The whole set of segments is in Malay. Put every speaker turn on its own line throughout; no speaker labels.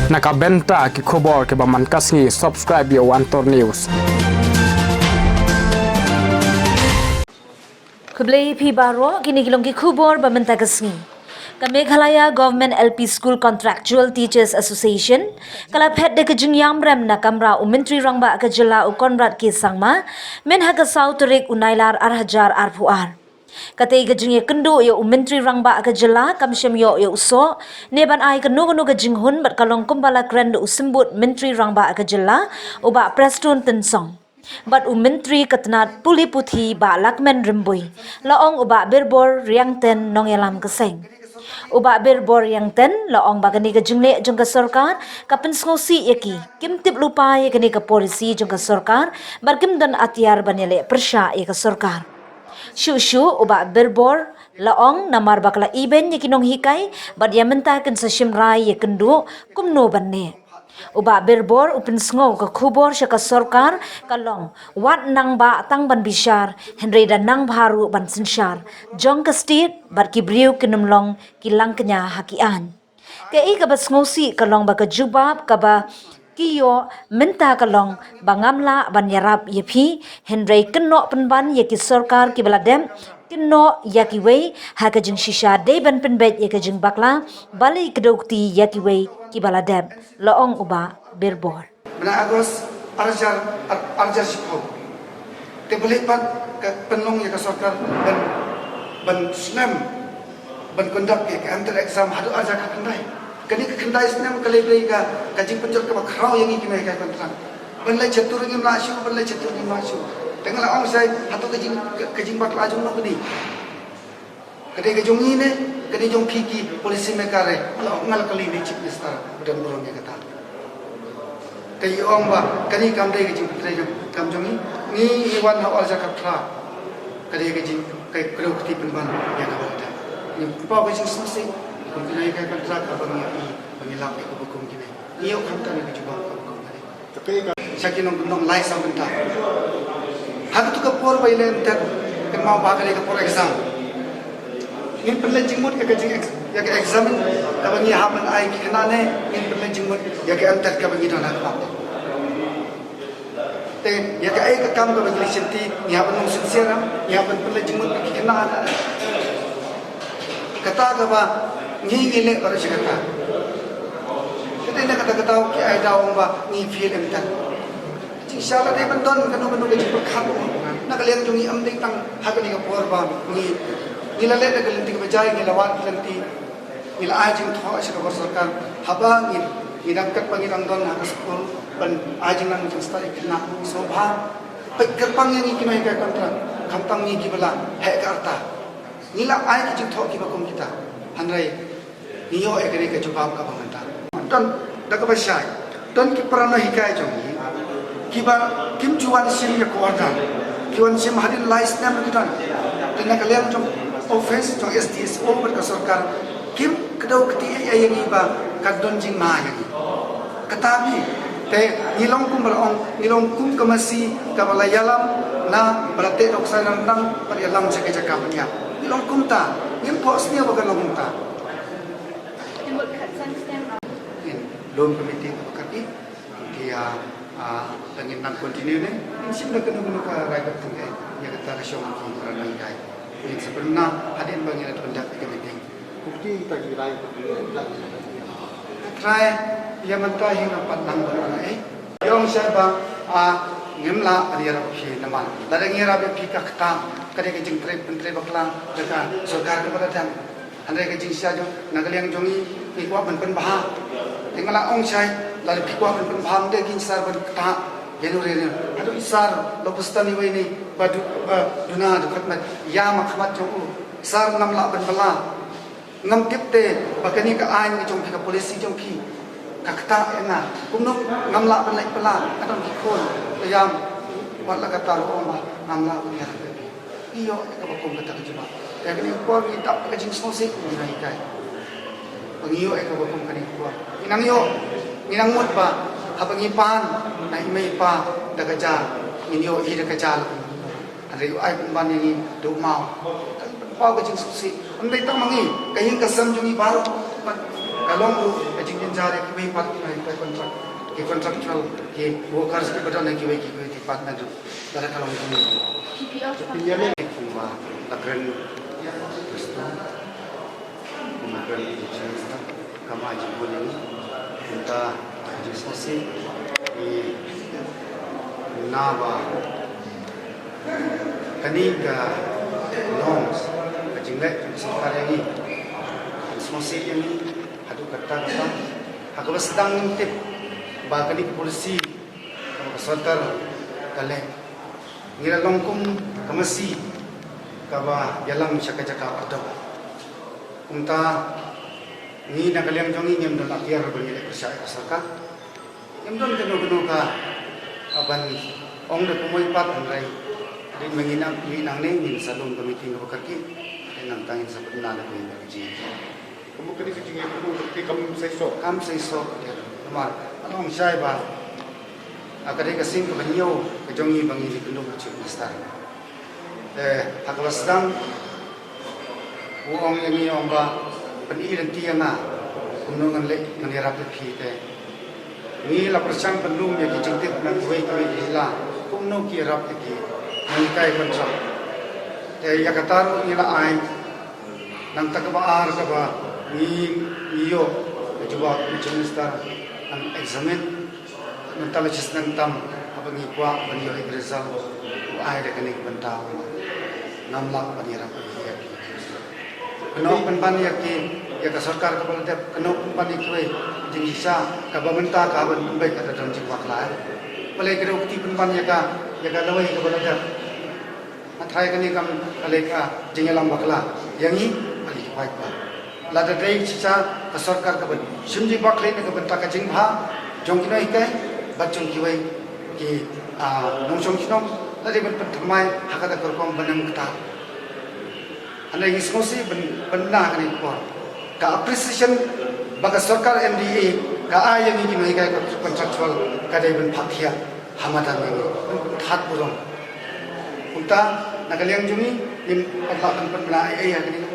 Nakabenta ki khobor ke baman kasngi subscribe yo Antor News.
Kublai pi baro kini kilong ki khubor bamenta kasngi. Meghalaya Government LP School Contractual Teachers Association kala phet de kejung yamrem na kamra umentri rangba ke jela u konrad ki sangma men haga sauterik unailar arhajar arpuar. Katay kejung ye kendo ye umentri rangba ke jela kamshem yo ye uso neban ai ke nugo kejung hun bat kalong kumbala kren de usimbut mentri rangba ke jela uba Preston Tensong. Bat menteri ketnat puli puthi ba lakmen rimbui laong uba berbor riangten nongelam keseng. Uba berbor yang ten laong bagani ke jengle jong ke sarkar kapen ngosi yaki kim tip lupa ye kini ke polisi jong ke sarkar barkim dan atiar banele persya ye ke sarkar. Shu uba berbor laong namar bakla iben ye kinong hikai bad ya mentaken sa shimrai ye kendu kumno banne. Uba berbor upin sngo ke khubor sya ke sarkar kalong wat nang ba tang ban bishar henry dan nang baru ban sinsyar jong ke stit bar ki briu kinumlong kilang kenya hakian ke I ka bas ngosi kalong ba ke jubab ka ba kiyo menta kalong bangamla ban yarap yepi henry kenno penban ye ki sarkar ki baladem kinno yakiwei hakajing shisha de ban penbet ye kajing bakla bali kedokti yakiwei ki baladem laong uba berbor.
Bena Agos arjar sipau. Te boleh pat ke penlong ya ke sarkar ban Islam ban kondak ke antar exam hadu arjar ke kendai. Kini ke kendai Islam kali beri ka kajing penjol ke bakrau yang iki mai ka kontrak. Ban lai catur ngim lasyu ban lai catur ngim lasyu. Tengah la ong sai hatu kajing bakla jong no kedi. Kedi kajong ini kedi jong kiki polisi mekare la ngal kali ni chief minister dan burung ya kata. Kaya ong ba kani kamdai kajing putre kam jongi ni iwan ha alja kapra kadi kajing kay kru kti penban ya kawalta ni pa kajing sumsi kum kinai kay kontra ka bangilap ko bukum kinai niyo kam kami kajing ba bukum kani tapi sakin nong lai sa benta hatu tu ka por bailen tak kan mau ba kali ka por exam ni penlajing mut ka kajing ya ke examen ka bangi haman ai ki kanane ni penlajing mut ya ke antar ka bangi dona ka te ya ka ai ka kam ka bangi senti ni haman nong sincere ni haman penlajing mut ki kanane kata ka ba ni ile ka ri kata kete na kata ki ai daw ba ni feel emtan inshallah dai bandon kanu ka ji perkhat na kalian jungi am ding tang hakani ka por ba ni nilale na galanti ka bajay nilawat galanti nila ajing tho sa ka sarkar habang inangkat pangirang don ha school ban ajing nang jasta ikna sobha pagkarpang yang ikimay ka kontra kampang ni gibala he ka arta nila ay ki tho ki bakum kita hanrai niyo e kare ka jawab ka banganta don daga bashay don ki parana hikay jong kiba kim juwan sim ya ko arda kiwan sim hadin lais nam kitan tena kalian jong offense jong STSO ber ka sarkar kim kedau keti ay iba kadon jing ma yang katabi te nilong kum barong nilong kum kamasi kabalayalam na berate doksa nang parialam sa kaya kapanya nilong kum ta nim pos niya baga long ta loan committee kaki dia tangin nang continue ne sim na kanu ka right of thing ya kata rasyong ki ranai kai ini sebenarnya hadin bangin pendak meeting bukti tagi rai try yang mentah hingga 4 lang bulan yung siya ngimla adira phi naman ladang ngira be phi ka kta kare ke jing tre baklang daga sarkar ke pada dan andre ke jing sia jo nagaliang jongi pi kwa ban bah tingala ong sai la pi kwa ban bah de kin sar ban kta Januari adu isar lobustani we ni badu duna dukat mat ya makhamat jo sar namla ban bala ngam kipte bakani ka ain ni jong ka polisi jong ki kakta ena kumno ngamla ban lai pala adon ki khon yam wala ka tar o ma ngamla ban ya iyo ka bakom ka tajima ya kini ko ni tap ka jing sosi ko nai kai pangiyo ka bakom kani ko inang yo inang mut ba habang ipan na imay pa daga ja inyo ira ka jal ari ay ban ni do mau pau ka jing sosi andai tang mangi kayin kasam jungi baru kalong lu ka jing कर्मचारी की वही बात की kontrak ki contractual ki workers ki betul ki wei ki department dari kalau ini pinjamnya kumba takren restu kemudian cerita kama jibulin kita diskusi di nava kaniga norms kajinglet sekarang ini diskusi ini adu kata aku sedang tip bagani polisi सरकार कले ngira longkum kamasi kaba yalam chaka chaka ado unta ni na kaliang jongi nyem don akyar bani le persya sarka nyem don keno ka aban ong de kumoi pat rai din mengina ni nang ne ni salon committee ngo kaki nang tangin sa pudna le ni ji
kamu kini kecing itu kamu
kam sai so mar anong sai ba akadai kasing kebanyo kejongi bangi di penduk cik besar haklasdang uang yang ni omba peniran tianga kunungan lek menirap pi te ni la persang pendung ya kicintip nang kuai ila kumno ki rap ki mengkai kontrak te ya kataru ila ai nang takbaar ka ba ni iyo coba cik besar ang examen mentala cisnan tam apa ngikwa banyo igresal ai de kanik bentau namlak banira ya keno penpan ya ki ya ka sarkar ka balde keno penpan ikwe jingisa ka bamenta ka ban baik ka dan jikwak la pale kero ukti penpan ya ka lawai ka balde athai kani kam kale ka jingelam bakla yangi ali baik ba la de dei chicha ka sarkar ka ban simji bakle ka benta ka jingha jongkina ikai bacung kiwai ki nongchong kinong tadi ben pertamai hakata korkom benang kata anda ingin semusi benar kan itu ka appreciation baga sarkar MDA ka ayam ini mereka kontraktual kadai ben pakia hamadan ini hat burung unta nagaliang jumi in paglakan penbela ai kan itu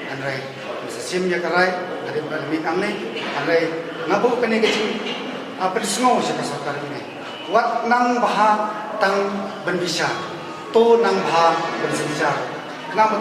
andrai sesim ya karai kadai ben mitang ni andrai ngabu kan ini kecil apa disengau siapa sarkar ini wat nang baha tang berbisa to nang baha berbicara kenapa